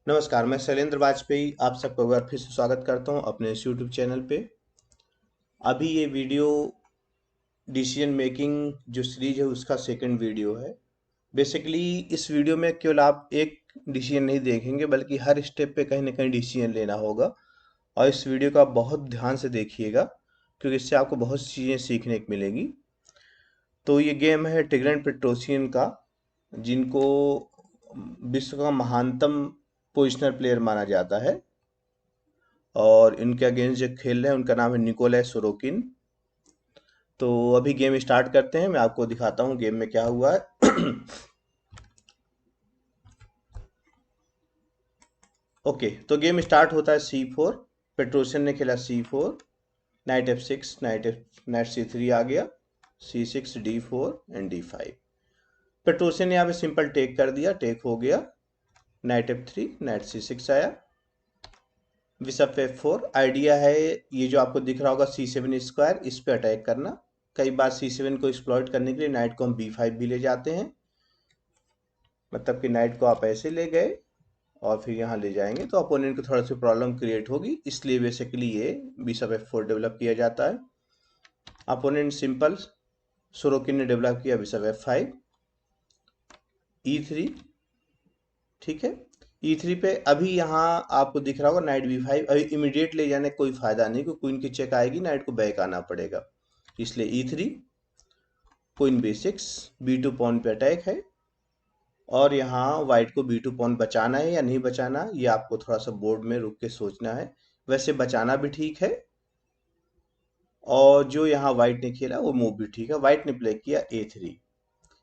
नमस्कार, मैं शैलेंद्र वाजपेयी आप सबका एक बार फिर से स्वागत करता हूं अपने इस यूट्यूब चैनल पे। अभी ये वीडियो डिसीजन मेकिंग जो सीरीज है उसका सेकंड वीडियो है। बेसिकली इस वीडियो में केवल आप एक डिसीजन नहीं देखेंगे बल्कि हर स्टेप पे कहीं ना कहीं डिसीजन लेना होगा। और इस वीडियो को आप बहुत ध्यान से देखिएगा क्योंकि इससे आपको बहुत सी चीज़ें सीखने को मिलेगी। तो ये गेम है टिग्रन पेट्रोसियन का, जिनको विश्व का महानतम पोजिशनर प्लेयर माना जाता है। और इनके अगेंस्ट जो खेल रहे हैं उनका नाम है निकोलाई सोरोकिन। तो अभी गेम स्टार्ट करते हैं, मैं आपको दिखाता हूँ गेम में क्या हुआ है। ओके, तो गेम स्टार्ट होता है C4। पेट्रोसियन ने खेला C4, night F6, night C3 आ गया, C6, D4 and D5। Petrosian ने यहाँ पे सिंपल टेक कर दिया, टेक हो गया। नाइट F3, नाइट C6 आया, बिशप F4। आइडिया है ये जो आपको दिख रहा होगा C7 स्क्वायर, इस पे अटैक करना। कई बार C7 को एक्सप्लॉइट करने के लिए नाइट को हम B5 भी ले जाते हैं, मतलब कि नाइट को आप ऐसे ले गए और फिर यहाँ ले जाएंगे तो अपोनेंट को थोड़ा सी प्रॉब्लम क्रिएट होगी, इसलिए बेसिकली ये बिशप F4 डेवलप किया जाता है। अपोनेंट सिंपल सोरोकिन ने डेवलप किया बिशप F5, E3। ठीक है, E3 पे अभी यहाँ आपको दिख रहा होगा नाइट B5। अभी इमीडिएट ले जाने का कोई फायदा नहीं क्योंकि क्वीन की चेक आएगी, नाइट को बैक आना पड़ेगा, इसलिए E3, queen B6, B2 pawn पे अटैक है। और यहाँ वाइट को B2 पॉन बचाना है या नहीं बचाना, ये आपको थोड़ा सा बोर्ड में रुक के सोचना है। वैसे बचाना भी ठीक है, और जो यहाँ वाइट ने खेला वो मूव भी ठीक है। वाइट ने प्ले किया A3।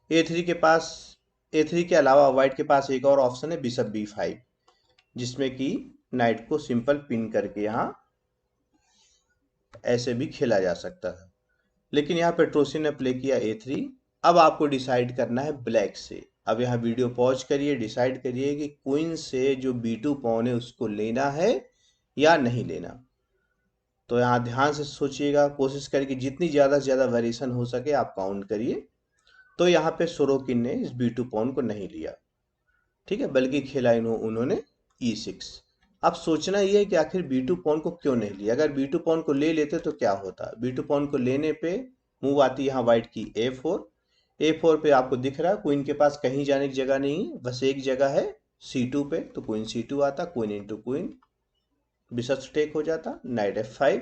A3 के पास, A3 के अलावा वाइट के पास एक और ऑप्शन है बिशप B5, जिसमें कि नाइट को सिंपल पिन करके यहाँ ऐसे भी खेला जा सकता है। लेकिन यहाँ पेट्रोसियन ने प्ले किया A3। अब आपको डिसाइड करना है ब्लैक से। अब यहाँ वीडियो पॉज करिए, डिसाइड करिए कि क्वीन से जो B2 पॉन है उसको लेना है या नहीं लेना। तो यहाँ ध्यान से सोचिएगा, कोशिश करिए कि जितनी ज़्यादा से ज़्यादा वेरिएशन हो सके आप काउंट करिए। तो यहाँ पे सोरोकिन ने इस B2 पॉन को नहीं लिया, ठीक है, बल्कि खेला उन्होंने E6। अब सोचना ये है कि आखिर B2 पॉन को क्यों नहीं लिया। अगर B2 पॉन को ले लेते तो क्या होता। B2 पॉन को लेने पे मूव आती है यहाँ वाइट की A4। A4 पे आपको दिख रहा है क्वीन के पास कहीं जाने की जगह नहीं है, बस एक जगह है C2 पे, तो क्वीन C2 आता, queen into queen, bishop take हो जाता। नाइट F5,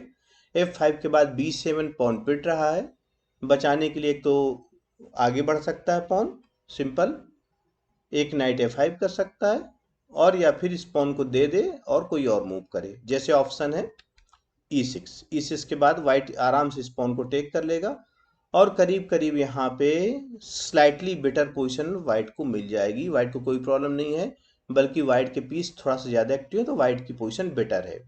F5 के बाद B7 पॉन पिट रहा है। बचाने के लिए एक तो आगे बढ़ सकता है पॉन, सिंपल एक नाइट F5 कर सकता है, और या फिर इस पॉन को दे दे और कोई और मूव करे, जैसे ऑप्शन है E6। E6 के बाद वाइट आराम से इस पॉन को टेक कर लेगा, और करीब करीब यहाँ पे स्लाइटली बेटर पोजीशन वाइट को मिल जाएगी। वाइट को कोई प्रॉब्लम नहीं है, बल्कि वाइट के पीस थोड़ा सा ज़्यादा एक्टिव है तो वाइट की पोजीशन बेटर है।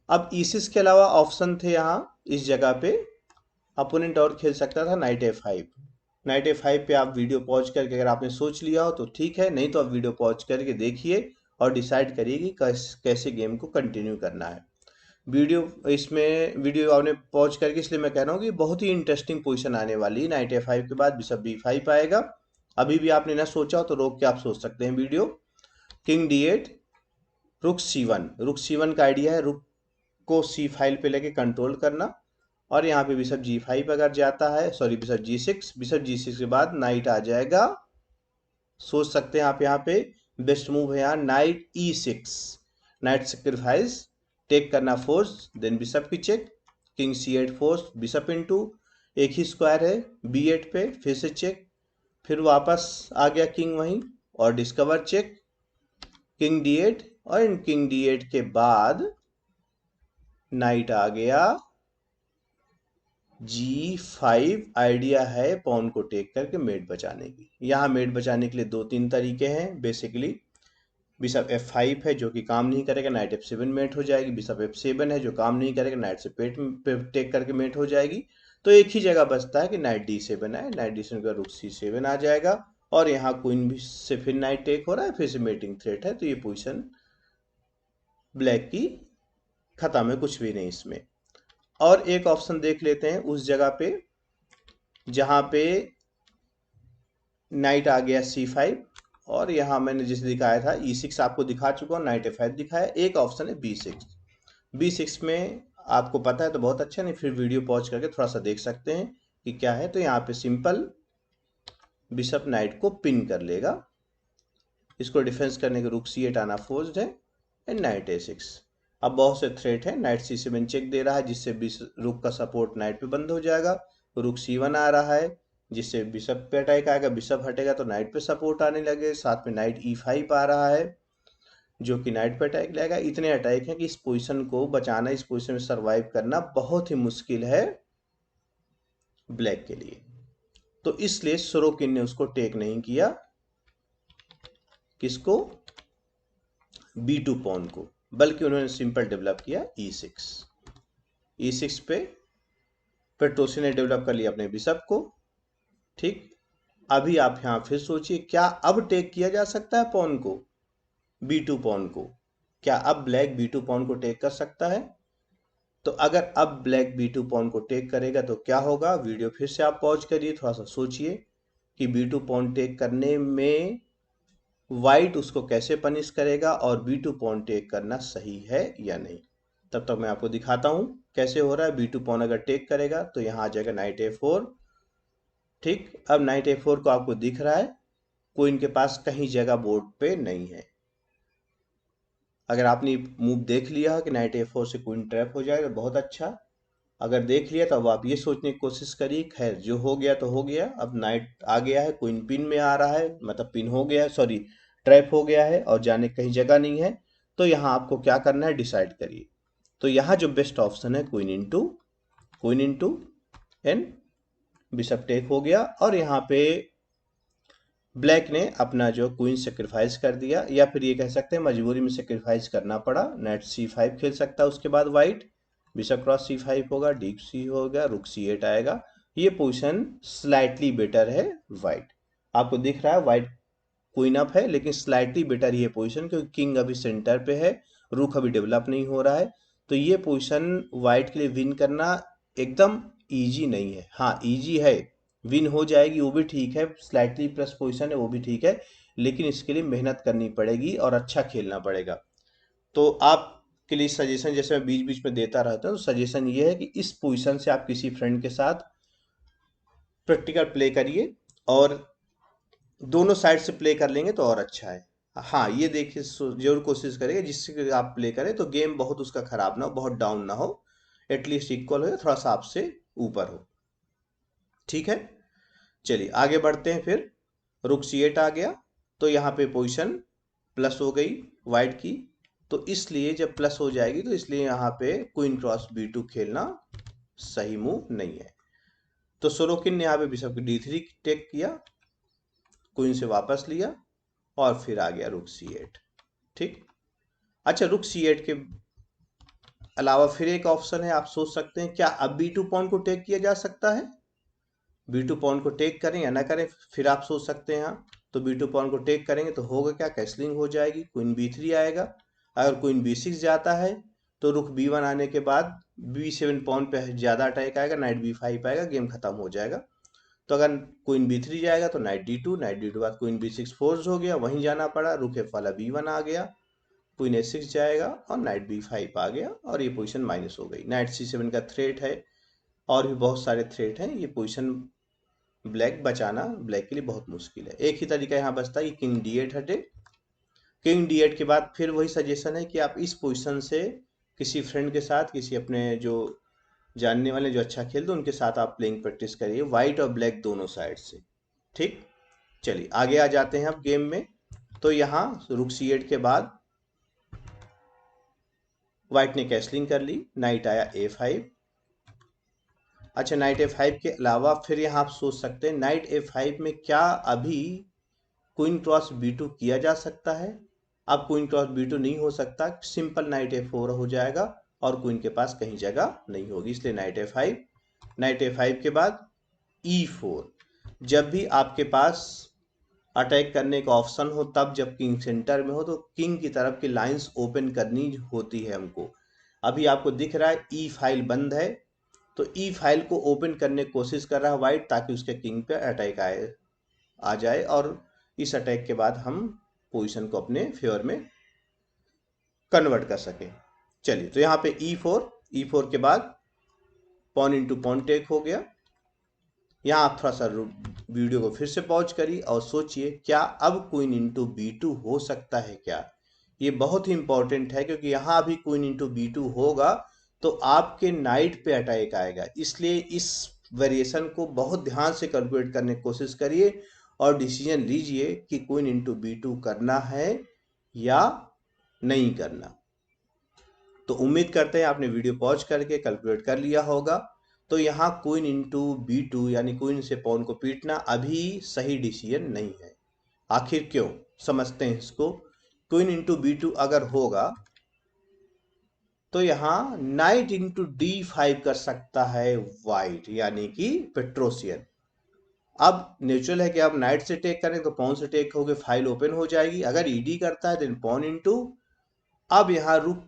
अब E6 के अलावा ऑप्शन थे यहाँ इस जगह पे, अपोनेंट और खेल सकता था नाइट F5। नाइट F5 पे आप वीडियो पॉज करके अगर आपने सोच लिया हो तो ठीक है, नहीं तो आप वीडियो पॉज करके देखिए और डिसाइड करिए कि कैसे गेम को कंटिन्यू करना है। वीडियो आपने पॉज करके इसलिए मैं कह रहा हूँ कि बहुत ही इंटरेस्टिंग पोजीशन आने वाली है। नाइट F5 के बाद बिशप B5 आएगा। अभी भी आपने ना सोचा हो तो रोक के आप सोच सकते हैं वीडियो। किंग D8, रुक C1। रुक C1 का आइडिया है रुक को C फाइल पे लेके कंट्रोल करना। और यहाँ पे बिशप G5 अगर जाता है, sorry bishop G6, bishop G6 के बाद नाइट आ जाएगा। सोच सकते हैं आप यहाँ पे बेस्ट मूव है यहाँ knight E6, knight sacrifice, take करना फोर्स, देन बिशप की check, king C8 force, bishop into, एक ही स्क्वायर है B8 पे, फिर से चेक, फिर वापस आ गया किंग वहीं और डिस्कवर चेक, किंग D8, और इन किंग D8 के बाद नाइट आ गया G5। आइडिया है पॉन को टेक करके मेट बचाने की। यहाँ मेट बचाने के लिए दो तीन तरीके हैं बेसिकली। बिशप F5 है जो कि काम नहीं करेगा, नाइट F7 मेट हो जाएगी। बिशप F7 है जो काम नहीं करेगा, नाइट से टेक करके मेट हो जाएगी। तो एक ही जगह बचता है कि नाइट D7 आए, नाइट D7 का रुक C7 आ जाएगा, और यहाँ क्वीन भी से फिर नाइट टेक हो रहा है, फिर से मेटिंग थ्रेट है, तो ये पोजिशन ब्लैक की खत्म है, कुछ भी नहीं इसमें। और एक ऑप्शन देख लेते हैं उस जगह पे जहां पे नाइट आ गया C5 और यहाँ मैंने जिसे दिखाया था E6 आपको दिखा चुका हूँ, नाइट F5 दिखाया। एक ऑप्शन है B6। B6 में आपको पता है तो बहुत अच्छा, नहीं फिर वीडियो पॉज करके थोड़ा सा देख सकते हैं कि क्या है। तो यहाँ पे सिंपल बिशप नाइट को पिन कर लेगा। इसको डिफेंस करने के रुक C8 आना फोर्स्ड है एंड नाइट A6। अब बहुत से थ्रेट है, नाइट C7 चेक दे रहा है जिससे रुक का सपोर्ट नाइट पे बंद हो जाएगा। रुक C1 आ रहा है जिससे बिशप पे अटैक आएगा, बिशप हटेगा तो नाइट पे सपोर्ट आने लगे। साथ में नाइट E5 आ रहा है जो कि नाइट पे अटैक लेगा। इतने अटैक हैं कि इस पोजीशन को बचाना, इस पोजीशन में सरवाइव करना बहुत ही मुश्किल है ब्लैक के लिए। तो इसलिए सोरोकिन ने उसको टेक नहीं किया, किसको, B2 पॉन को, बल्कि उन्होंने सिंपल डेवलप किया E6। E6 पे पेट्रोसी ने डेवलप कर लिया अपने बिशप को। ठीक, अभी आप यहां फिर सोचिए, क्या अब टेक किया जा सकता है पॉन को, B2 पॉन को? क्या अब ब्लैक B2 पॉन को टेक कर सकता है? तो अगर अब ब्लैक B2 पॉन को टेक करेगा तो क्या होगा? वीडियो फिर से आप पॉज करिए, थोड़ा सा सोचिए कि B2 पॉन टेक करने में वाइट उसको कैसे पनिश करेगा और B2 पॉन टेक करना सही है या नहीं। तब तक मैं आपको दिखाता हूं कैसे हो रहा है। B2 पॉन अगर टेक करेगा तो यहाँ आ जाएगा नाइट A4। ठीक, अब नाइट A4 को आपको दिख रहा है कोई इनके पास कहीं जगह बोर्ड पे नहीं है। अगर आपने मूव देख लिया कि नाइट A4 से क्वीन ट्रैप हो जाएगा, बहुत अच्छा। अगर देख लिया तो अब आप ये सोचने की कोशिश करिए, खैर जो हो गया तो हो गया। अब नाइट आ गया है, क्वीन पिन में आ रहा है, मतलब पिन हो गया है, सॉरी ट्रैप हो गया है और जाने कहीं जगह नहीं है। तो यहाँ आपको क्या करना है, डिसाइड करिए। तो यहाँ जो बेस्ट ऑप्शन है queen into and bishop take हो गया। और यहाँ पे ब्लैक ने अपना जो क्वीन सेक्रीफाइस कर दिया, या फिर ये कह सकते हैं मजबूरी में सेक्रीफाइस करना पड़ा। नाइट C5 खेल सकता है उसके बाद वाइट, बिशप क्रॉस C5 होगा, डी सी होगा, रुक C8 आएगा। ये पोजीशन स्लाइटली बेटर है वाइट। आपको दिख रहा है वाइट क्वीन अप है, लेकिन स्लाइटली बेटर ये पोजीशन, क्योंकि किंग अभी सेंटर पे है, रुक अभी डेवलप नहीं हो रहा है। तो ये पोजीशन वाइट के लिए विन करना एकदम इजी नहीं है। हाँ इजी है, विन हो जाएगी वो भी ठीक है, स्लाइटली प्लस पोजीशन है वो भी ठीक है, लेकिन इसके लिए मेहनत करनी पड़ेगी और अच्छा खेलना पड़ेगा। तो आपके लिए सजेशन, जैसे मैं बीच बीच में देता रहता हूँ, तो सजेशन ये है कि इस पोजीशन से आप किसी फ्रेंड के साथ प्रैक्टिकल प्ले करिए, और दोनों साइड से प्ले कर लेंगे तो और अच्छा है। हाँ ये देखिए, जरूर कोशिश करिए जिससे आप प्ले करें तो गेम बहुत उसका खराब ना हो, बहुत डाउन ना हो, एटलीस्ट इक्वल हो, थोड़ा सा आपसे ऊपर हो। ठीक है, चलिए आगे बढ़ते हैं। फिर रुक C8 आ गया तो यहाँ पे पोजीशन प्लस हो गई वाइट की। तो इसलिए जब प्लस हो जाएगी तो इसलिए यहाँ पे क्वीन क्रॉस B2 खेलना सही मूव नहीं है। तो सोरोकिन ने यहाँ पे बिशप की D3 टेक किया, क्वीन से वापस लिया और फिर आ गया रुक C8। ठीक, अच्छा रुक C8 के अलावा फिर एक ऑप्शन है, आप सोच सकते हैं क्या अब B2 पॉन को टेक किया जा सकता है? B2 पॉन को टेक करें या ना करें, फिर आप सोच सकते हैं। हाँ, तो B2 पॉन को टेक करेंगे तो होगा क्या, कैसलिंग हो जाएगी, क्वीन B3 आएगा। अगर क्वीन B6 जाता है तो रुक B1 आने के बाद B7 पॉन पे ज्यादा अटैक आएगा, नाइट B5 आएगा, गेम खत्म हो जाएगा। तो अगर क्वीन B3 जाएगा तो नाइट D2 बाद क्वीन B6 फोर्स हो गया, वहीं जाना पड़ा, रुक F वाला B1 आ गया, क्वीन A6 जाएगा और नाइट B5 आ गया और ये पोजीशन माइनस हो गई। नाइट C7 का थ्रेट है और भी बहुत सारे थ्रेट हैं, ये पोजीशन ब्लैक बचाना ब्लैक के लिए बहुत मुश्किल है। एक ही तरीका यहाँ बचता है कि किंग D8 हटे। किंग D8 के बाद फिर वही सजेशन है कि आप इस पोजीशन से किसी फ्रेंड के साथ, किसी अपने जो जानने वाले जो अच्छा खेलते उनके साथ आप प्लेइंग प्रैक्टिस करिए, व्हाइट और ब्लैक दोनों साइड से। ठीक, चलिए आगे आ जाते हैं अब गेम में। तो यहाँ रुक C8 के बाद व्हाइट ने कैसलिंग कर ली, नाइट आया A5। अच्छा नाइट A5 के अलावा फिर यहाँ आप सोच सकते हैं नाइट A5 में क्या अभी क्वीन क्रॉस B2 किया जा सकता है? अब क्वीन क्रॉस B2 नहीं हो सकता, सिंपल नाइट A4 हो जाएगा और क्वीन के पास कहीं जगह नहीं होगी, इसलिए नाइट A5 के बाद E4। जब भी आपके पास अटैक करने का ऑप्शन हो, तब जब किंग सेंटर में हो तो किंग की तरफ की लाइंस ओपन करनी होती है हमको। अभी आपको दिख रहा है ई फाइल बंद है, तो ई फाइल को ओपन करने की कोशिश कर रहा है वाइट, ताकि उसके किंग पे अटैक आ जाए और इस अटैक के बाद हम पोजीशन को अपने फेवर में कन्वर्ट कर सके। चलिए, तो यहाँ पे E4 के बाद पॉन इंटू पॉन टेक हो गया। यहाँ आप थोड़ा सा वीडियो को फिर से पॉज करिए और सोचिए, क्या अब क्वीन इंटू B2 हो सकता है क्या? ये बहुत ही इंपॉर्टेंट है, क्योंकि यहाँ अभी क्वीन इंटू B2 होगा तो आपके नाइट पे अटैक आएगा। इसलिए इस वेरिएशन को बहुत ध्यान से कैलकुलेट करने की कोशिश करिए और डिसीजन लीजिए कि क्वीन इंटू B2 करना है या नहीं करना। तो उम्मीद करते हैं आपने वीडियो पॉज करके कैलकुलेट कर लिया होगा। तो यहाँ क्वीन इंटू B2 यानी क्वीन से पॉन को पीटना अभी सही डिसीजन नहीं है। आखिर क्यों, समझते हैं इसको। क्वीन इंटू B2 अगर होगा तो यहाँ नाइट इंटू D5 कर सकता है वाइट, यानी कि पेट्रोसियन। अब नेचुरल है कि आप नाइट से टेक करें तो पॉन से टेक होगे, फाइल ओपन हो जाएगी। अगर ईडी करता है देन पॉन इंटू, अब यहाँ रुक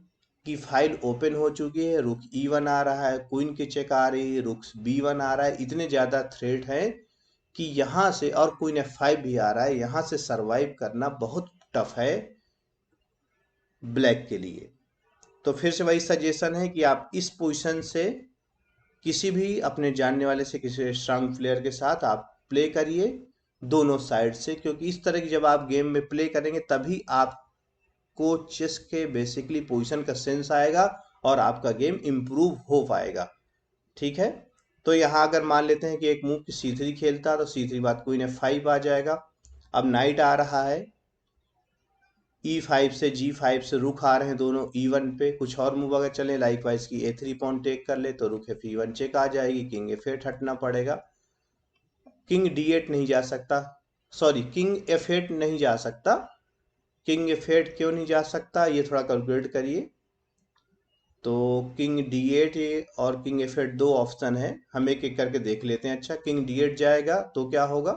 की फाइल ओपन हो चुकी है, रुक E1 आ रहा है, क्वीन की चेक आ रही है, रुक B1 आ रहा है। इतने ज्यादा थ्रेट है कि यहाँ से, और क्वीन F5 भी आ रहा है, यहाँ से सरवाइव करना बहुत टफ है ब्लैक के लिए। तो फिर से वही सजेशन है कि आप इस पोजीशन से किसी भी अपने जानने वाले से, किसी स्ट्रांग प्लेयर के साथ आप प्ले करिए दोनों साइड से, क्योंकि इस तरह की जब आप गेम में प्ले करेंगे तभी आपको चेस के बेसिकली पोजीशन का सेंस आएगा और आपका गेम इम्प्रूव हो पाएगा। ठीक है, तो यहाँ अगर मान लेते हैं कि एक मूव की C3 खेलता तो C3 बाद क्वीन F5 आ जाएगा। अब नाइट आ रहा है, E5 से G5 से रुक आ रहे हैं दोनों E1 पे। कुछ और मूव अगर चले लाइक वाइज की A3 पॉन टेक कर ले तो रुक F1 चेक आ जाएगी, किंग F8 हटना पड़ेगा। किंग D8 नहीं जा सकता, सॉरी किंग F8 नहीं जा सकता। किंग F8 क्यों नहीं जा सकता, ये थोड़ा कैलकुलेट करिए। तो किंग D8 और किंग F8 दो ऑप्शन है, हम एक एक करके देख लेते हैं। अच्छा, किंग D8 जाएगा तो क्या होगा,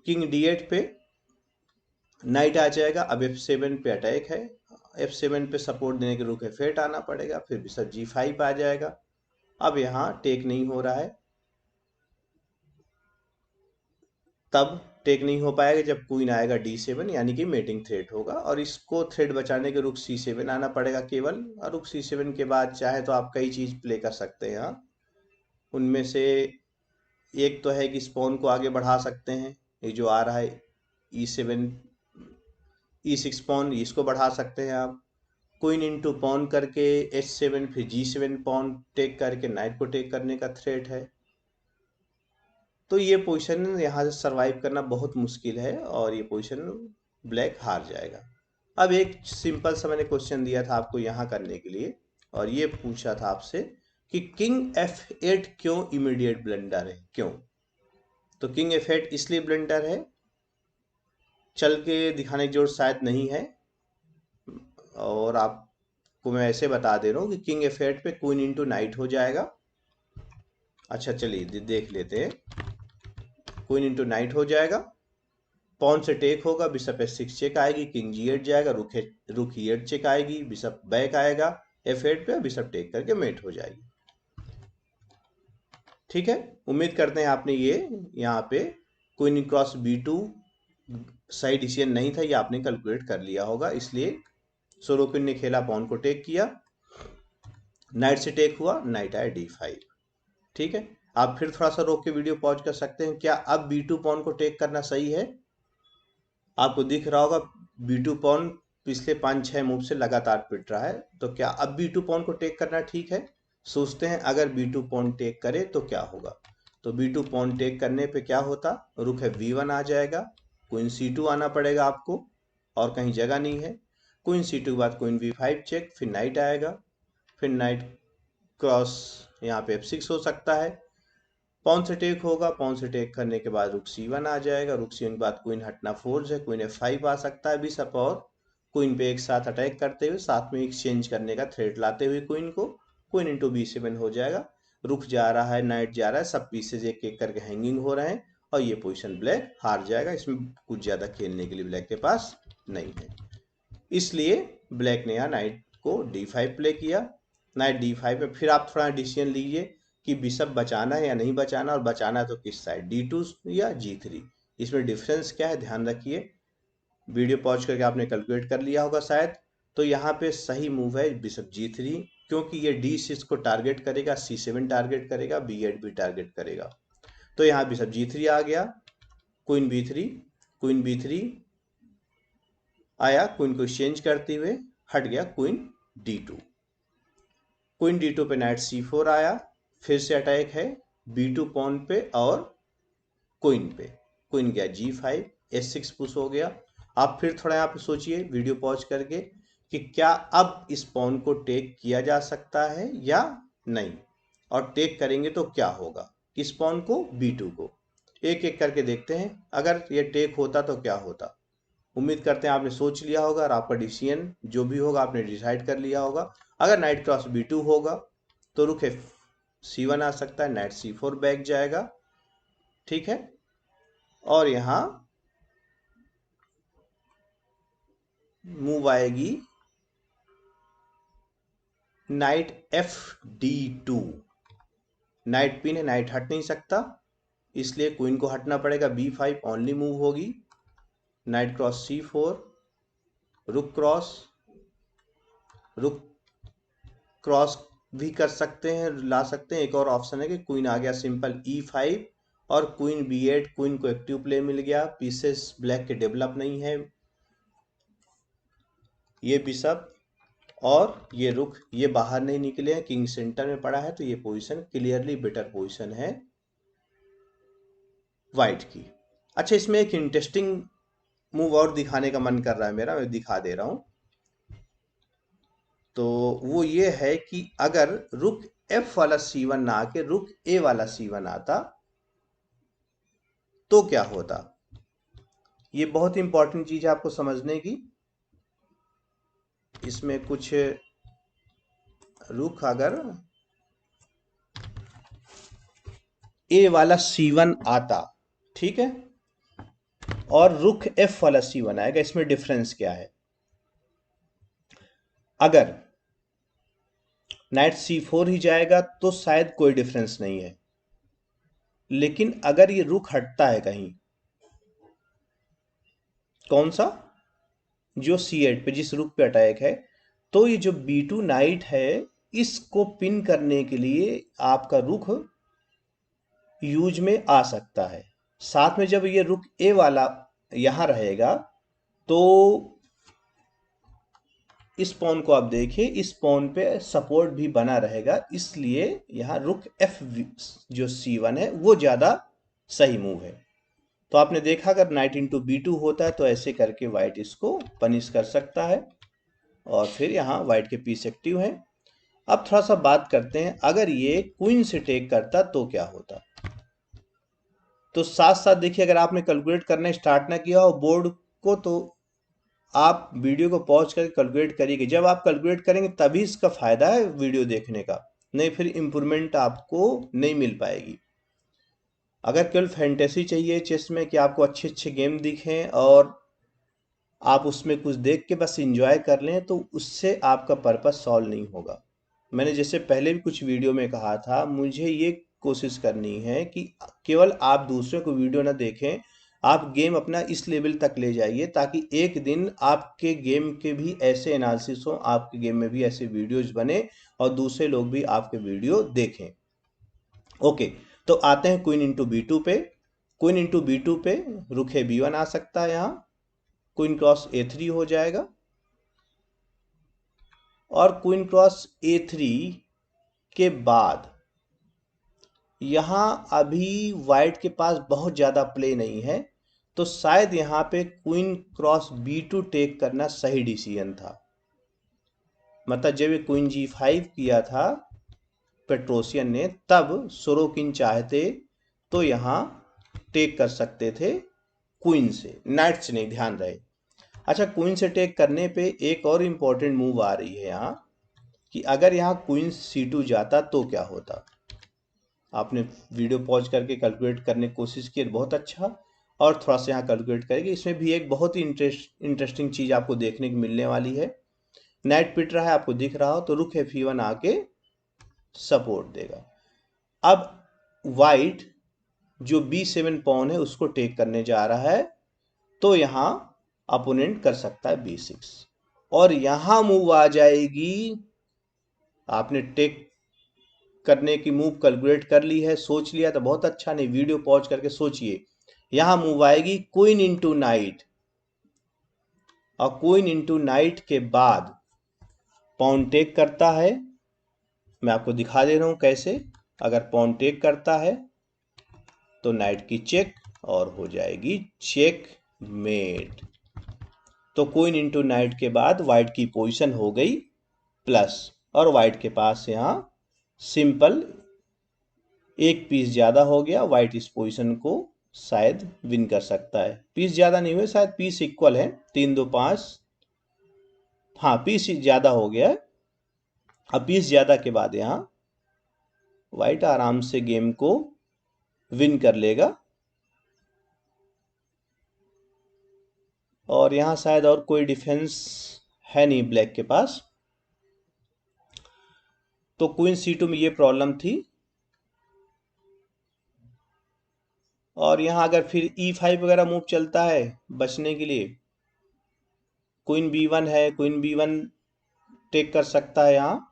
किंग D8 पे नाइट आ जाएगा। अब F7 पे अटैक है, F7 पे सपोर्ट देने के रुक F8 आना पड़ेगा, फिर बिशप G5 आ जाएगा। अब यहाँ टेक नहीं हो रहा है, तब टेक नहीं हो पाएगा जब क्वीन आएगा D7 यानी कि मेटिंग थ्रेट होगा, और इसको थ्रेट बचाने के रुक C7 आना पड़ेगा केवल। और रुक C7 के बाद चाहे तो आप कई चीज प्ले कर सकते हैं यहाँ। उनमें से एक तो है कि स्पॉन को आगे बढ़ा सकते हैं, ये जो आ रहा है E7 E6 पॉन, इसको बढ़ा सकते हैं आप। क्वीन इंटू पॉन करके H7 फिर G7 पॉन टेक करके नाइट को टेक करने का थ्रेट है। तो ये पोजीशन यहाँ से सरवाइव करना बहुत मुश्किल है और ये पोजीशन ब्लैक हार जाएगा। अब एक सिंपल सा मैंने क्वेश्चन दिया था आपको यहाँ करने के लिए, और ये पूछा था आपसे कि किंग F8 क्यों इमीडिएट ब्लंडर है, क्यों? तो किंग F8 इसलिए ब्लंडर है, चल के दिखाने की जरूरत शायद नहीं है, और आपको मैं ऐसे बता दे रहा हूँ कि किंग F8 पे क्वीन इंटू नाइट हो जाएगा। अच्छा चलिए देख लेते हैं, क्वीन इंटू नाइट हो जाएगा, पॉन से टेक होगा, बिशप F6 चेक आएगी, किंग G8 जाएगा, रुक E8 चेक आएगी, बिशप बैक आएगा F8 पे, बिशप टेक करके मेट हो जाएगी। ठीक है, उम्मीद करते हैं आपने ये यहाँ पे क्वीन क्रॉस B2 सही डिसीजन नहीं था, ये आपने कैलकुलेट कर लिया होगा। इसलिए सोरोकिन ने खेला, पॉन को टेक किया, नाइट से टेक हुआ, नाइट आया D5। ठीक है, आप फिर थोड़ा सा रोक के वीडियो पॉज कर सकते हैं। क्या अब B2 पॉन को टेक करना सही है? आपको दिख रहा होगा B2 पॉन पिछले 5-6 मूव से लगातार पिट रहा है, तो क्या अब B2 पॉन को टेक करना ठीक है? सोचते हैं अगर B2 पॉन टेक करे तो क्या होगा। तो B2 पॉन टेक करने पे क्या होता, रुक है V1 आ जाएगा, क्वीन C2 आना पड़ेगा आपको, और कहीं जगह नहीं है। क्वीन C2 के बाद क्वीन V5 चेक, फिर नाइट आएगा, फिर नाइट क्रॉस यहाँ पे F6 हो सकता है, पॉन से टेक होगा, पॉन से टेक करने के बाद रुक C1 आ जाएगा, रुक C1 के बाद क्वीन हटना फोर्स है, क्वीन F5 आ सकता है, बिशप और क्वीन पे एक साथ अटैक करते हुए, साथ में एक्सचेंज करने का थ्रेट लाते हुए क्वीन को, क्वीन इंटू B7 हो जाएगा। रुक जा रहा है, नाइट जा रहा है, सब पीसेज एक एक करके हैंगिंग हो रहे हैं, और ये पोजीशन ब्लैक हार जाएगा। इसमें कुछ ज्यादा खेलने के लिए ब्लैक के पास नहीं है, इसलिए ब्लैक ने यहाँ नाइट को D5 प्ले किया। नाइट D5 पे फिर आप थोड़ा डिसीजन लीजिए कि बिशप बचाना है या नहीं बचाना, और बचाना है तो किस साइड, D2 या G3। इसमें डिफरेंस क्या है ध्यान रखिए। वीडियो पॉज करके आपने कैलकुलेट कर लिया होगा शायद। तो यहाँ पे सही मूव है बिशप G3, क्योंकि ये D6 को टारगेट करेगा, C7 टारगेट करेगा, B8 भी टारगेट करेगा। तो यहाँ बिशप G3 आ गया, क्वीन B3, क्वीन B3 आया, क्वीन को एक्सचेंज करते हुए हट गया क्वीन D2, क्वीन D2 पे नाइट C4 आया, फिर से अटैक है B2 पॉन पे और क्वीन पे, क्वीन गया G5, S6 पुश हो गया। आप फिर थोड़ा यहाँ पे सोचिए वीडियो पॉज करके कि क्या अब इस पॉन को टेक किया जा सकता है या नहीं, और टेक करेंगे तो क्या होगा, किस पॉन को, B2 को। एक एक करके देखते हैं, अगर ये टेक होता तो क्या होता। उम्मीद करते हैं आपने सोच लिया होगा और आपका डिसीजन जो भी होगा आपने डिसाइड कर लिया होगा। अगर नाइट क्रॉस B2 होगा तो रुक C1 आ सकता है, नाइट C4 बैक जाएगा, ठीक है। और यहाँ मूव आएगी नाइट FD2, नाइट पिन है, नाइट हट नहीं सकता, इसलिए क्वीन को हटना पड़ेगा, B5 ओनली मूव होगी, नाइट क्रॉस C4, रुक क्रॉस, रुक क्रॉस भी कर सकते हैं, ला सकते हैं। एक और ऑप्शन है कि क्वीन आ गया सिंपल E5 और क्वीन B8, क्वीन को एक्टिव प्ले मिल गया, पीसेस ब्लैक के डेवलप नहीं है, ये बिशप और ये रुक ये बाहर नहीं निकले हैं, किंग सेंटर में पड़ा है, तो ये पोजीशन क्लियरली बेटर पोजीशन है वाइट की। अच्छा, इसमें एक इंटरेस्टिंग मूव और दिखाने का मन कर रहा है मेरा, मैं दिखा दे रहा हूं। तो वो ये है कि अगर रुक F वाला C1 ना आके रुक A वाला C1 आता तो क्या होता। ये बहुत इंपॉर्टेंट चीज है आपको समझने की। इसमें कुछ रुक अगर A वाला C1 आता, ठीक है, और रुक F वाला C1 आएगा, इसमें डिफरेंस क्या है। अगर नाइट C4 ही जाएगा तो शायद कोई डिफरेंस नहीं है, लेकिन अगर ये रुक हटता है कहीं, कौन सा, जो C8 पे जिस रुक पे अटैक है, तो ये जो B2 नाइट है इसको पिन करने के लिए आपका रुख यूज में आ सकता है। साथ में जब ये रुक A वाला यहां रहेगा तो इस पॉन को आप देखिए, इस पॉन पे सपोर्ट भी बना रहेगा, इसलिए यहां रुक F जो C1 है वो ज्यादा सही मूव है। तो आपने देखा अगर नाइट इंटू B2 होता है तो ऐसे करके व्हाइट इसको पनिश कर सकता है, और फिर यहाँ व्हाइट के पीस एक्टिव है। अब थोड़ा सा बात करते हैं, अगर ये क्वीन से टेक करता तो क्या होता। तो साथ साथ देखिए, अगर आपने कैलकुलेट करना स्टार्ट ना किया हो बोर्ड को तो आप वीडियो को पॉज करके कैलकुलेट करिए। जब आप कैलकुलेट करेंगे तभी इसका फायदा है वीडियो देखने का, नहीं फिर इंप्रूवमेंट आपको नहीं मिल पाएगी। अगर केवल फैंटेसी चाहिए चेस में कि आपको अच्छे अच्छे गेम दिखें और आप उसमें कुछ देख के बस इंजॉय कर लें, तो उससे आपका पर्पस सॉल्व नहीं होगा। मैंने जैसे पहले भी कुछ वीडियो में कहा था, मुझे ये कोशिश करनी है कि केवल आप दूसरों को वीडियो ना देखें, आप गेम अपना इस लेवल तक ले जाइए ताकि एक दिन आपके गेम के भी ऐसे एनालिसिस हो, आपके गेम में भी ऐसे वीडियोज बने और दूसरे लोग भी आपके वीडियो देखें। ओके, तो आते हैं क्वीन इंटू B2 पे। क्वीन इंटू B2 पे रुख B1 आ सकता है, यहाँ क्वीन क्रॉस A3 हो जाएगा, और क्वीन क्रॉस A3 के बाद यहां अभी वाइट के पास बहुत ज्यादा प्ले नहीं है, तो शायद यहां पे क्वीन क्रॉस B2 टेक करना सही डिसीजन था। मतलब जब ये क्वीन G5 किया था पेट्रोसियन ने, तब सोरोकिन चाहते तो यहां टेक कर सकते थे क्वीन से, नाइट से नहीं, ध्यान रहे। अच्छा, क्वीन से टेक करने पे एक और इंपॉर्टेंट मूव आ रही है यहाँ, कि अगर यहाँ क्वीन C2 जाता तो क्या होता। आपने वीडियो पॉज करके कैलकुलेट करने की कोशिश की, बहुत अच्छा, और थोड़ा सा यहाँ कैलकुलेट करेंगे। इसमें भी एक बहुत ही इंटरेस्टिंग चीज आपको देखने को मिलने वाली है। नाइट पिट रहा है, आपको दिख रहा हो, तो रुख F1 आके सपोर्ट देगा। अब वाइट जो B7 पॉन है उसको टेक करने जा रहा है, तो यहाँ अपोनेंट कर सकता है B6 और यहाँ मूव आ जाएगी। आपने टेक करने की मूव कैलकुलेट कर ली है, सोच लिया तो बहुत अच्छा, नहीं वीडियो पॉज करके सोचिए। यहाँ मूव आएगी क्वीन इंटू नाइट, और क्वीन इंटू नाइट के बाद पॉन टेक करता है। मैं आपको दिखा दे रहा हूं कैसे। अगर पॉन टेक करता है तो नाइट की चेक और हो जाएगी चेक मेट। तो क्वीन इंटू नाइट के बाद वाइट की पोजीशन हो गई प्लस, और वाइट के पास यहाँ सिंपल एक पीस ज्यादा हो गया। वाइट इस पोजीशन को शायद विन कर सकता है। पीस ज्यादा नहीं हुए, शायद पीस इक्वल है, 3 2 5, हाँ पीस ज्यादा हो गया है। अब पीस ज्यादा के बाद यहाँ वाइट आराम से गेम को विन कर लेगा। और यहाँ शायद और कोई डिफेंस है नहीं ब्लैक के पास, तो क्वीन C2 में ये प्रॉब्लम थी। और यहाँ अगर फिर E5 वगैरह मूव चलता है बचने के लिए, क्वीन B1 है, क्वीन B1 टेक कर सकता है यहाँ।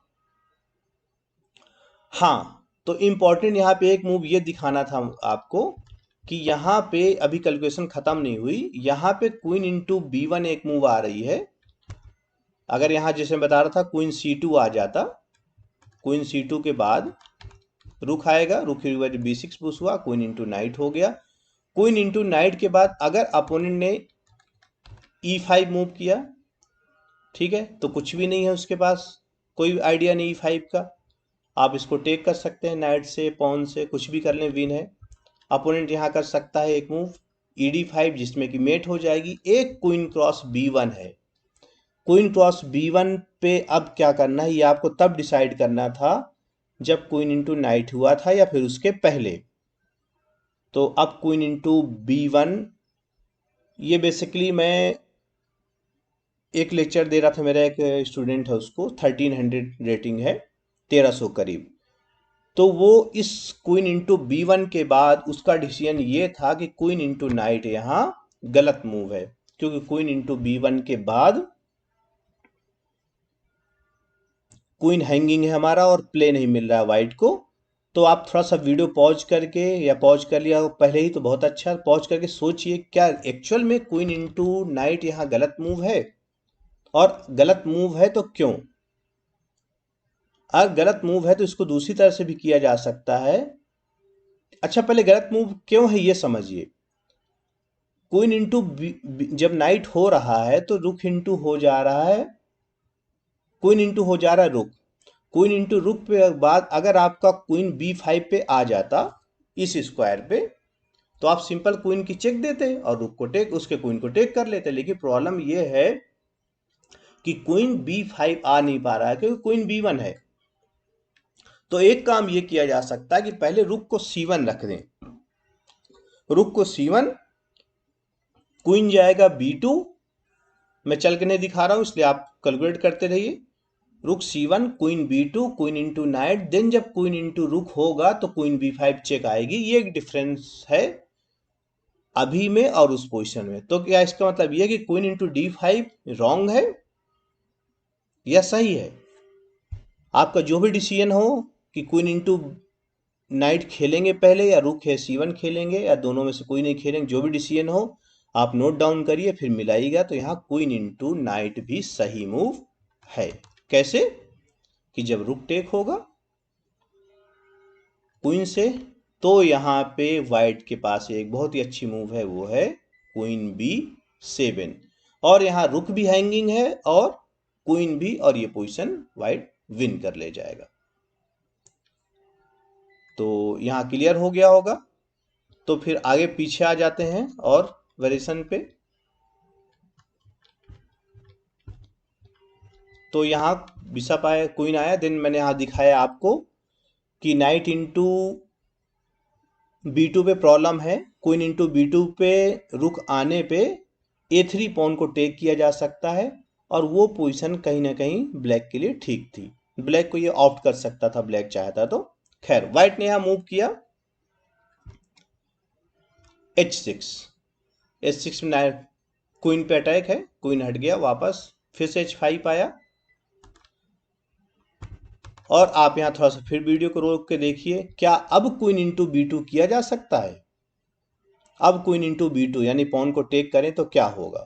हाँ, तो इम्पोर्टेंट यहाँ पे एक मूव ये दिखाना था आपको कि यहाँ पे अभी कैलकुलेशन खत्म नहीं हुई। यहाँ पे क्वीन इंटू B1 एक मूव आ रही है। अगर यहाँ जैसे मैं बता रहा था क्वीन C2 आ जाता, क्वीन C2 के बाद रुक आएगा, रुक की वजह B6 पुश हुआ, क्वीन इंटू नाइट हो गया। क्वीन इंटू नाइट के बाद अगर अपोनेंट ने E5 मूव किया, ठीक है, तो कुछ भी नहीं है उसके पास, कोई आइडिया नहीं E5 का। आप इसको टेक कर सकते हैं, नाइट से पॉन से कुछ भी कर लें, विन है। अपोनेंट यहाँ कर सकता है एक मूव ED5 जिसमें कि मेट हो जाएगी। एक क्वीन क्रॉस B1 है, क्वीन क्रॉस B1 पे अब क्या करना है ये आपको तब डिसाइड करना था जब क्वीन इंटू नाइट हुआ था या फिर उसके पहले। तो अब क्वीन इंटू B1, ये बेसिकली मैं एक लेक्चर दे रहा था, मेरा एक स्टूडेंट है, उसको 1300 रेटिंग है, 1300 करीब। तो वो इस क्वीन इंटू B1 के बाद उसका डिसीजन ये था कि क्वीन इंटू नाइट यहाँ गलत मूव है, क्योंकि क्वीन इंटू B1 के बाद क्वीन हैंगिंग है हमारा और प्ले नहीं मिल रहा है वाइट को। तो आप थोड़ा सा वीडियो पॉज करके, या पॉज कर लिया पहले ही तो बहुत अच्छा, पॉज करके सोचिए क्या एक्चुअल में क्वीन इंटू नाइट यहाँ गलत मूव है, और गलत मूव है तो क्यों। अगर गलत मूव है तो इसको दूसरी तरह से भी किया जा सकता है। अच्छा, पहले गलत मूव क्यों है ये समझिए। क्वीन इंटू जब नाइट हो रहा है तो रुक इंटू हो जा रहा है, क्वीन इंटू हो जा रहा है रुक। क्वीन इंटू रुक पे बाद अगर आपका क्वीन B5 पे आ जाता इस स्क्वायर पे, तो आप सिंपल क्वीन की चेक देते और रुक को टेक, उसके क्वीन को टेक कर लेते। लेकिन प्रॉब्लम ये है कि क्वीन B5 आ नहीं पा रहा है क्योंकि क्वीन B1 है। तो एक काम ये किया जा सकता है कि पहले रुक को C1 रख दें, रुक को C1, क्वीन जाएगा B2। मैं चल के नहीं दिखा रहा हूं इसलिए आप कैलकुलेट करते रहिए। Rook C1, queen B2, queen into knight, then जब क्वीन इंटू रुक होगा तो क्वीन B5 चेक आएगी। ये एक डिफरेंस है अभी में और उस पोजीशन में। तो क्या इसका मतलब ये कि क्वीन इंटू D5 रॉन्ग है या सही है? आपका जो भी डिसीजन हो कि क्वीन इंटू नाइट खेलेंगे पहले या रुक है C1 खेलेंगे या दोनों में से कोई नहीं खेलेंगे, जो भी डिसीजन हो आप नोट डाउन करिए फिर मिलाइएगा। तो यहाँ क्वीन इंटू नाइट भी सही मूव है। कैसे? कि जब रुक टेक होगा क्वीन से, तो यहाँ पे वाइट के पास एक बहुत ही अच्छी मूव है, वो है क्वीन B7, और यहाँ रुक भी हैंगिंग है और क्वीन भी, और ये पोजीशन वाइट विन कर ले जाएगा। तो यहाँ क्लियर हो गया होगा। तो फिर आगे पीछे आ जाते हैं और वेरिएशन पे। तो यहाँ बिशप आया, क्वीन आया, देन मैंने यहाँ दिखाया आपको कि नाइट इंटू B2 पे प्रॉब्लम है। क्वीन इंटू B2 पे रुक आने पे A3 पॉन को टेक किया जा सकता है, और वो पोजीशन कहीं ना कहीं ब्लैक के लिए ठीक थी। ब्लैक को ये ऑप्ट कर सकता था, ब्लैक चाहता तो। खैर वाइट ने यहाँ मूव किया H6, H6 में क्वीन पे अटैक है, क्वीन हट गया वापस, फिर से H5 आया। और आप यहां थोड़ा सा फिर वीडियो को रोक के देखिए, क्या अब क्वीन इंटू B2 किया जा सकता है? अब क्वीन इंटू B2 यानी पॉन को टेक करें तो क्या होगा?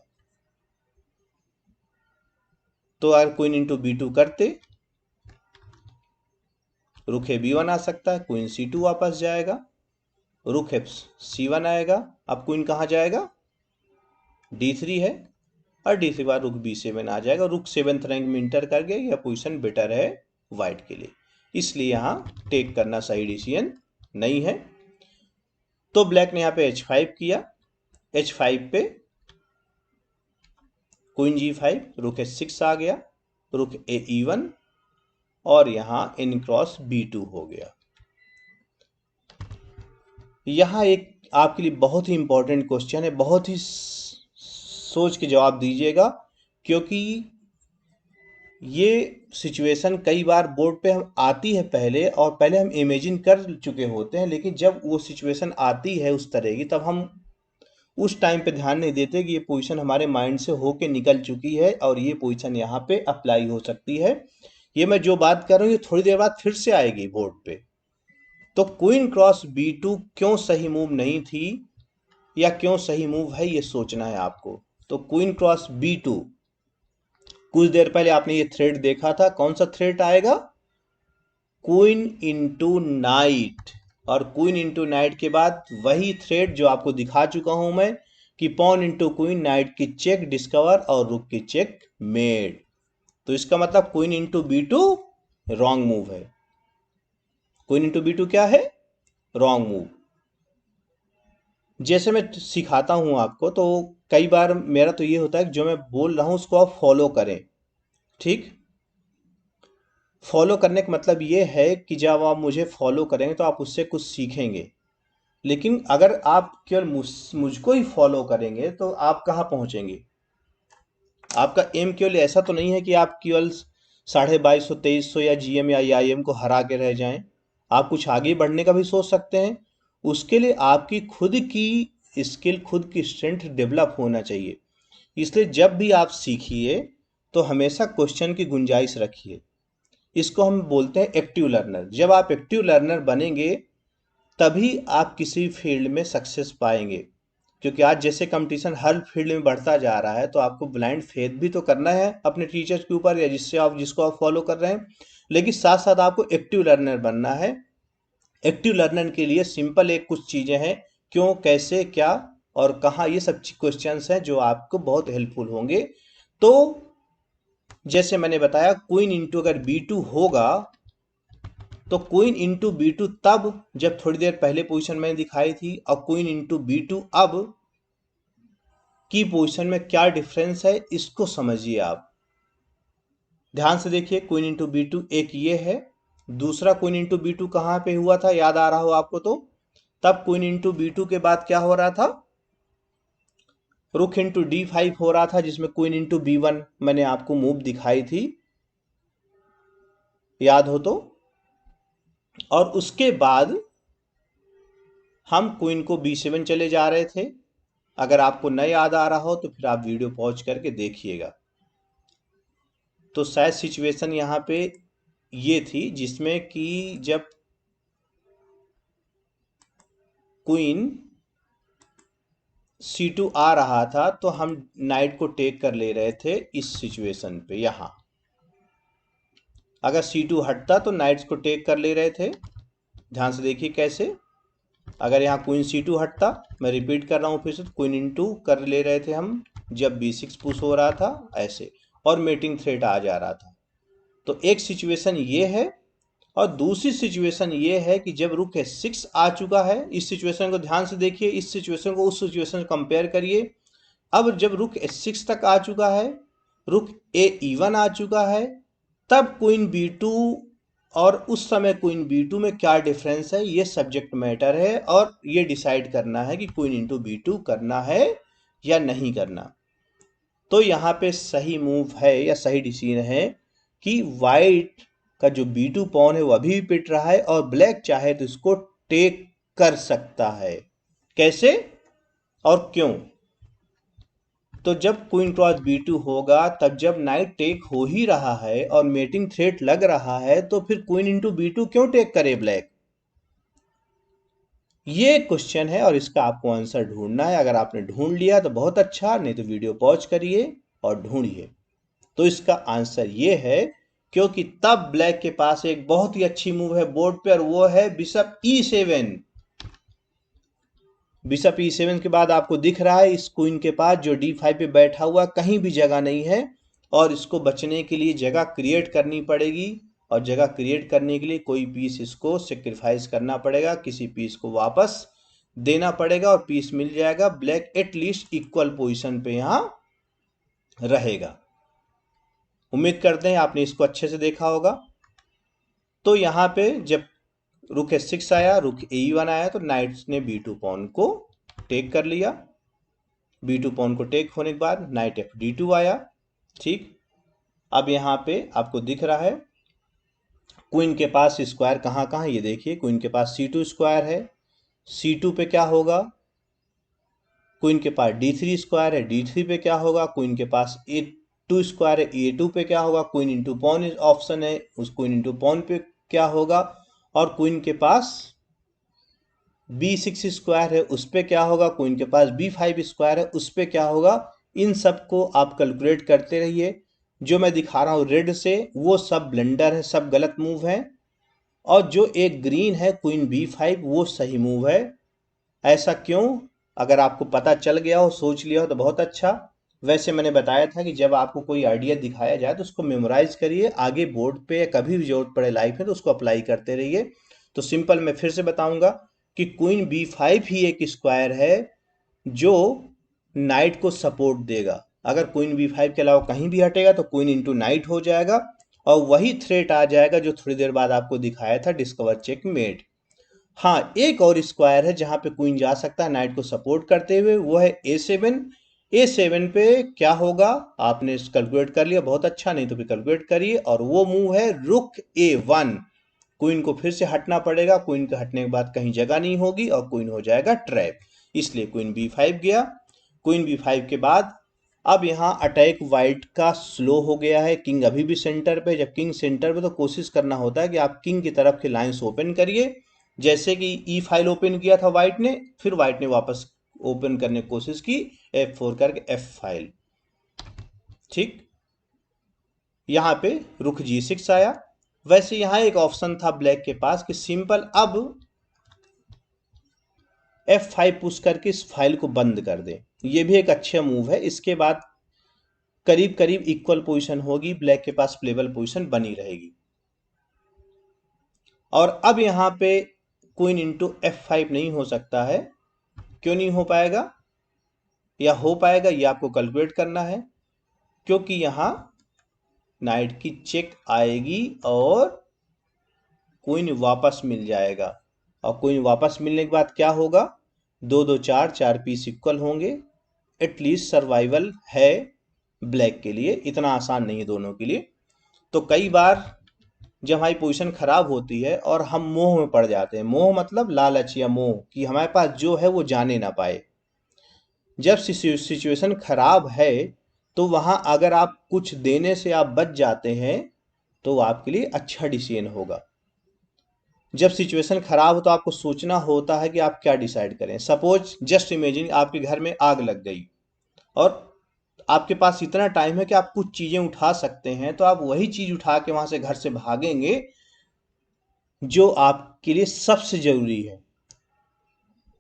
तो अगर क्वीन इंटू B2 करते, रुख B1 आ सकता है, क्वीन C2 वापस जाएगा, रुख C1 आएगा। अब क्वीन कहाँ जाएगा? D3 है, और D3 बाद रुख B7 आ जाएगा। रुख 7th रैंक में इंटर कर गया, यह पोजीशन बेटर है वाइट के लिए, इसलिए यहाँ टेक करना सही डिसीजन नहीं है। तो ब्लैक ने यहाँ पे H5 किया, H5 पे क्वीन G5, रुख H6 आ गया, रुख E1, और यहाँ N क्रॉस B2 हो गया। यहाँ एक आपके लिए बहुत ही इंपॉर्टेंट क्वेश्चन है, बहुत ही सोच के जवाब दीजिएगा, क्योंकि ये सिचुएशन कई बार बोर्ड पे हम आती है पहले, और पहले हम इमेजिन कर चुके होते हैं, लेकिन जब वो सिचुएशन आती है उस तरह की, तब हम उस टाइम पे ध्यान नहीं देते कि ये पोजीशन हमारे माइंड से होके निकल चुकी है और ये पोजीशन यहाँ पे अप्लाई हो सकती है। ये मैं जो बात कर रहा हूँ ये थोड़ी देर बाद फिर से आएगी बोर्ड पे। तो क्वीन क्रॉस B2 क्यों सही मूव नहीं थी या क्यों सही मूव है, ये सोचना है आपको। तो क्वीन क्रॉस B2, कुछ देर पहले आपने ये थ्रेड देखा था, कौन सा थ्रेड आएगा? क्वीन इंटू नाइट, और क्वीन इंटू नाइट के बाद वही थ्रेड जो आपको दिखा चुका हूं मैं कि पॉन इंटू क्वीन, नाइट की चेक डिस्कवर और रुक की चेक मेड। तो इसका मतलब queen into B2 wrong move है। क्वीन इंटू B2 क्या है? Wrong move. जैसे मैं सिखाता हूं आपको, तो कई बार मेरा तो ये होता है कि जो मैं बोल रहा हूं उसको आप फॉलो करें, ठीक? फॉलो करने का मतलब ये है कि जब आप मुझे फॉलो करेंगे तो आप उससे कुछ सीखेंगे। लेकिन अगर आप केवल मुझको ही फॉलो करेंगे तो आप कहाँ पहुंचेंगे? आपका एम केवल ऐसा तो नहीं है कि आप केवल 2250 2300 या GM या IIM को हरा के रह जाएं। आप कुछ आगे बढ़ने का भी सोच सकते हैं। उसके लिए आपकी खुद की स्किल, खुद की स्ट्रेंथ डेवलप होना चाहिए। इसलिए जब भी आप सीखिए तो हमेशा क्वेश्चन की गुंजाइश रखिए। इसको हम बोलते हैं एक्टिव लर्नर। जब आप एक्टिव लर्नर बनेंगे तभी आप किसी फील्ड में सक्सेस पाएंगे, क्योंकि आज जैसे कंपटीशन हर फील्ड में बढ़ता जा रहा है, तो आपको ब्लाइंड फेथ भी तो करना है अपने टीचर्स के ऊपर या जिसको आप फॉलो कर रहे हैं, लेकिन साथ साथ आपको एक्टिव लर्नर बनना है। एक्टिव लर्नर के लिए सिंपल एक कुछ चीजें हैं, क्यों, कैसे, क्या और कहाँ, ये सब क्वेश्चंस हैं जो आपको बहुत हेल्पफुल होंगे। तो जैसे मैंने बताया, क्वीन इंटू अगर B2 होगा तो क्वीन इंटू B2 तब जब थोड़ी देर पहले पोजीशन मैंने दिखाई थी, और क्वीन इंटू B2 अब की पोजीशन में क्या डिफरेंस है, इसको समझिए आप ध्यान से देखिए। क्वीन इंटू B2 एक ये है, दूसरा क्वीन इंटू B2 कहां पे हुआ था, याद आ रहा हो आपको तो? तब क्वीन इंटू B2 के बाद क्या हो रहा था? रुख इंटू D5 हो रहा था, जिसमें क्वीन इंटू B1 मैंने आपको मूव दिखाई थी, याद हो तो? और उसके बाद हम क्वीन को B7 चले जा रहे थे। अगर आपको न याद आ रहा हो तो फिर आप वीडियो पॉज करके देखिएगा। तो शायद सिचुएशन यहाँ पे ये थी जिसमें कि जब क्वीन C2 आ रहा था तो हम नाइट को टेक कर ले रहे थे इस सिचुएशन पे। यहाँ अगर C2 हटता तो नाइट्स को टेक कर ले रहे थे। ध्यान से देखिए कैसे। अगर यहाँ क्वीन C2 हटता, मैं रिपीट कर रहा हूँ फिर से, क्वीन इंटू कर ले रहे थे हम जब B6 पुश हो रहा था ऐसे, और मेटिंग थ्रेट आ जा रहा था। तो एक सिचुएशन ये है, और दूसरी सिचुएशन ये है कि जब रुख H6 आ चुका है। इस सिचुएशन को ध्यान से देखिए, इस सिचुएशन को उस सिचुएशन से कंपेयर करिए। अब जब रुख H6 तक आ चुका है, रुख E1 आ चुका है, तब क्वीन B2 और उस समय क्वीन B2 में क्या डिफरेंस है, ये सब्जेक्ट मैटर है, और ये डिसाइड करना है कि क्वीन इंटू B2 करना है या नहीं करना। तो यहाँ पे सही मूव है या सही डिसीजन है कि वाइट का जो B2 पॉन है वो अभी भी पिट रहा है, और ब्लैक चाहे तो इसको टेक कर सकता है। कैसे? और क्यों? तो जब क्वीन क्रॉस b2 होगा, तब जब नाइट टेक हो ही रहा है और मेटिंग थ्रेट लग रहा है, तो फिर क्वीन इंटू b2 क्यों टेक करे ब्लैक? ये क्वेश्चन है और इसका आपको आंसर ढूंढना है। अगर आपने ढूंढ लिया तो बहुत अच्छा, नहीं तो वीडियो पॉज करिए और ढूंढिए। तो इसका आंसर ये है, क्योंकि तब ब्लैक के पास एक बहुत ही अच्छी मूव है बोर्ड पे, और वो है बिशप e7। बिशप e7 के बाद आपको दिख रहा है इस क्वीन के पास जो d5 पे बैठा हुआ, कहीं भी जगह नहीं है, और इसको बचने के लिए जगह क्रिएट करनी पड़ेगी, और जगह क्रिएट करने के लिए कोई पीस इसको सेक्रीफाइस करना पड़ेगा, किसी पीस को वापस देना पड़ेगा और पीस मिल जाएगा। ब्लैक एटलीस्ट इक्वल पोजीशन पे यहां रहेगा। उम्मीद करते हैं आपने इसको अच्छे से देखा होगा। तो यहां पे जब रुक h6 आया, रुक e1 आया, तो नाइट्स ने b2 पॉन को टेक कर लिया। b2 पॉन को टेक होने के बाद नाइट fd2 आया। ठीक, अब यहां पे आपको दिख रहा है क्वीन के पास स्क्वायर कहां कहां, ये देखिए क्वीन के पास c2 स्क्वायर है, c2 पे क्या होगा? क्वीन के पास d3 स्क्वायर है, d3 पे क्या होगा? क्वीन के पास a2 स्क्वायर है, a2 पे क्या होगा? क्वीन इंटू पॉन ऑप्शन है, उस क्वीन इंटू पॉन पे क्या होगा? और क्वीन के पास b6 स्क्वायर है, उस पे क्या होगा? क्वीन के पास b5 स्क्वायर है, उस पे क्या होगा? इन सब को आप कैलकुलेट करते रहिए। जो मैं दिखा रहा हूं रेड से, वो सब ब्लंडर है, सब गलत मूव है, और जो एक ग्रीन है क्वीन b5 वो सही मूव है। ऐसा क्यों? अगर आपको पता चल गया हो, सोच लिया हो, तो बहुत अच्छा। वैसे मैंने बताया था कि जब आपको कोई आइडिया दिखाया जाए तो उसको मेमोराइज करिए, आगे बोर्ड पे या कभी भी जरूरत पड़े लाइफ में तो उसको अप्लाई करते रहिए। तो सिंपल मैं फिर से बताऊंगा कि क्वीन b5 ही एक स्क्वायर है जो नाइट को सपोर्ट देगा। अगर क्वीन b5 के अलावा कहीं भी हटेगा तो क्वीन इंटू नाइट हो जाएगा, और वही थ्रेट आ जाएगा जो थोड़ी देर बाद आपको दिखाया था, डिस्कवर चेकमेट। हाँ, एक और स्क्वायर है जहां पे क्वीन जा सकता है नाइट को सपोर्ट करते हुए, वो है a7। a7 पे क्या होगा? आपने कैलकुलेट कर लिया, बहुत अच्छा, नहीं तो फिर कैलकुलेट करिए, और वो मूव है रुक a1। क्वीन को फिर से हटना पड़ेगा, क्वीन के हटने के बाद कहीं जगह नहीं होगी और क्वीन हो जाएगा ट्रैप, इसलिए क्वीन b5 गया। क्वीन b5 के बाद अब यहाँ अटैक वाइट का स्लो हो गया है, किंग अभी भी सेंटर पे। जब किंग सेंटर पे तो कोशिश करना होता है कि आप किंग की तरफ के लाइंस ओपन करिए, जैसे कि ई फाइल ओपन किया था वाइट ने, फिर वाइट ने वापस ओपन करने की कोशिश की f4 करके f फाइल। ठीक, यहां पे रुक g6 आया। वैसे यहां एक ऑप्शन था ब्लैक के पास कि सिंपल अब f5 पुश करके इस फाइल को बंद कर दे, ये भी एक अच्छा मूव है। इसके बाद करीब करीब इक्वल पोजीशन होगी, ब्लैक के पास प्लेबल पोजीशन बनी रहेगी। और अब यहां पे क्वीन इंटू f5 नहीं हो सकता है। क्यों नहीं हो पाएगा या हो पाएगा, ये आपको कैलकुलेट करना है, क्योंकि यहां नाइट की चेक आएगी और क्वीन वापस मिल जाएगा, और क्वीन वापस मिलने के बाद क्या होगा? 2 2 4 4 पीस इक्वल होंगे। एटलीस्ट सर्वाइवल है ब्लैक के लिए, इतना आसान नहीं है दोनों के लिए। तो कई बार जब हमारी पोजीशन खराब होती है और हम मोह में पड़ जाते हैं, मोह मतलब लालच या मोह, कि हमारे पास जो है वो जाने ना पाए। जब सिचुएशन खराब है तो वहां अगर आप कुछ देने से आप बच जाते हैं तो आपके लिए अच्छा डिसीजन होगा। जब सिचुएशन खराब हो तो आपको सोचना होता है कि आप क्या डिसाइड करें। सपोज जस्ट इमेजिन आपके घर में आग लग गई और आपके पास इतना टाइम है कि आप कुछ चीजें उठा सकते हैं, तो आप वही चीज उठा के वहां से घर से भागेंगे जो आपके लिए सबसे जरूरी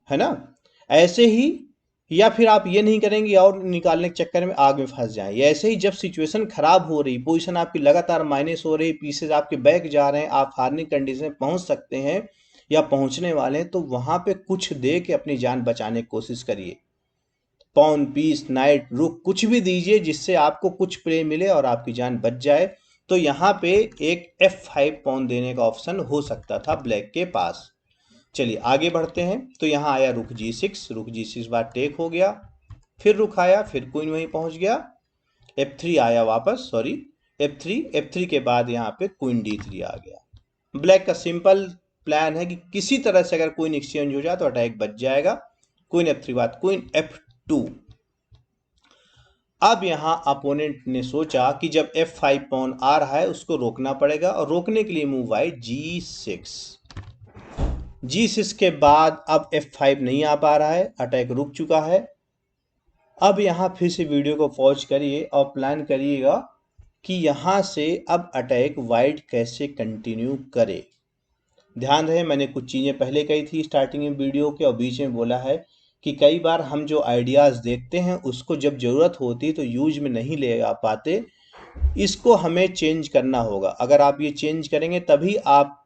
है ना? ऐसे ही, या फिर आप ये नहीं करेंगे और निकालने के चक्कर में आग में फंस जाएं। ऐसे ही जब सिचुएशन खराब हो रही, पोजीशन आपकी लगातार माइनस हो रही, पीसेज आपके बैक जा रहे हैं, आप हारने कंडीशन में पहुंच सकते हैं या पहुंचने वाले हैं, तो वहां पे कुछ दे के अपनी जान बचाने की कोशिश करिए। पॉन, पीस, नाइट, रुक, कुछ भी दीजिए जिससे आपको कुछ प्ले मिले और आपकी जान बच जाए। तो यहाँ पे एक f5 पॉन देने का ऑप्शन हो सकता था ब्लैक के पास। चलिए आगे बढ़ते हैं। तो यहाँ आया रुक g6, रुक g6 बाद टेक हो गया, फिर रुक आया, फिर क्वीन वहीं पहुंच गया, f3 आया वापस, सॉरी f3 के बाद यहाँ पे क्वीन d3 आ गया। ब्लैक का सिंपल प्लान है कि किसी तरह से अगर क्वीन एक्सचेंज हो जाए तो अटैक बच जाएगा। क्वीन F3 बाद क्वीन F2। अब यहां अपोनेंट ने सोचा कि जब F5 पॉन आ रहा है उसको रोकना पड़ेगा, और रोकने के लिए मूव आई G6। G6 के बाद अब F5 नहीं आ पा रहा है, अटैक रुक चुका है। अब यहां फिर से वीडियो को पॉज करिए और प्लान करिएगा कि यहां से अब अटैक वाइट कैसे कंटिन्यू करे। ध्यान रहे मैंने कुछ चीज़ें पहले कही थी स्टार्टिंग में वीडियो के, और बीच में बोला है कि कई बार हम जो आइडियाज़ देखते हैं उसको जब ज़रूरत होती तो यूज में नहीं ले आ पाते। इसको हमें चेंज करना होगा। अगर आप ये चेंज करेंगे तभी आप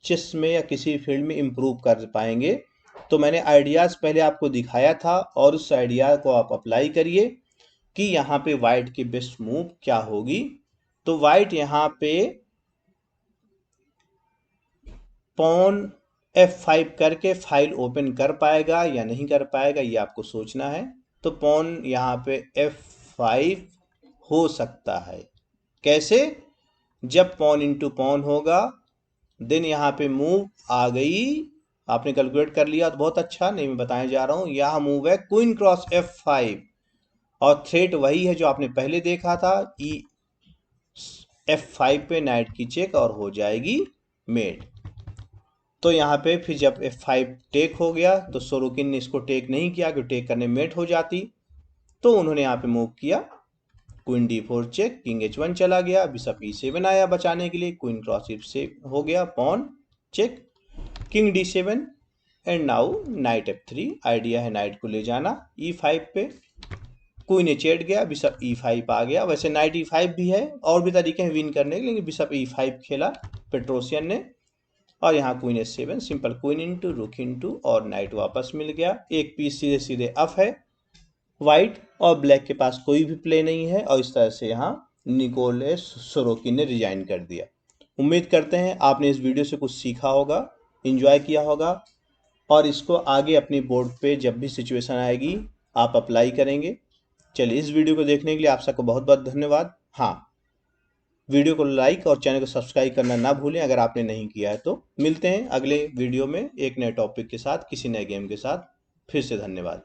चेस में या किसी फील्ड में इम्प्रूव कर पाएंगे। तो मैंने आइडियाज़ पहले आपको दिखाया था, और उस आइडिया को आप अप्लाई करिए कि यहाँ पे वाइट की बेस्ट मूव क्या होगी। तो वाइट यहाँ पे पॉन F5 करके फाइल ओपन कर पाएगा या नहीं कर पाएगा, ये आपको सोचना है। तो पॉन यहाँ पे F5 हो सकता है। कैसे? जब पॉन इंटू पॉन होगा, देन यहाँ पे मूव आ गई, आपने कैलकुलेट कर लिया तो बहुत अच्छा, नहीं मैं बताने जा रहा हूँ। यहाँ मूव है क्वीन क्रॉस F5, और थ्रेट वही है जो आपने पहले देखा था, F5 पे नाइट की चेक और हो जाएगी मेट। तो यहाँ पे फिर जब F5 टेक हो गया तो सोरोकिन ने इसको टेक नहीं किया, क्योंकि टेक करने मेट हो जाती। तो उन्होंने यहाँ पे मूव किया queen D4 check, king H1 चला गया, बिशप E7 आया बचाने के लिए, क्वीन क्रॉस F6 हो गया, pawn check, king D7, and now knight F3। Idea है नाइट को ले जाना E5 पे, क्वीन H8 गया, बिशप E5 आ गया। वैसे नाइट E5 भी है, और भी तरीके हैं विन करने के, लेकिन बिशप E5 खेला पेट्रोसियन ने, और यहाँ queen H7, simple queen into रुक इंटू, और नाइट वापस मिल गया। एक पीस सीधे सीधे अप है वाइट, और ब्लैक के पास कोई भी प्ले नहीं है, और इस तरह से यहाँ निकोलस सोरोकिन ने रिजाइन कर दिया। उम्मीद करते हैं आपने इस वीडियो से कुछ सीखा होगा, एंजॉय किया होगा, और इसको आगे अपनी बोर्ड पे जब भी सिचुएशन आएगी आप अप्लाई करेंगे। चलिए, इस वीडियो को देखने के लिए आप सबको बहुत बहुत धन्यवाद। हाँ, वीडियो को लाइक और चैनल को सब्सक्राइब करना ना भूलें अगर आपने नहीं किया है तो। मिलते हैं अगले वीडियो में एक नए टॉपिक के साथ, किसी नए गेम के साथ। फिर से धन्यवाद।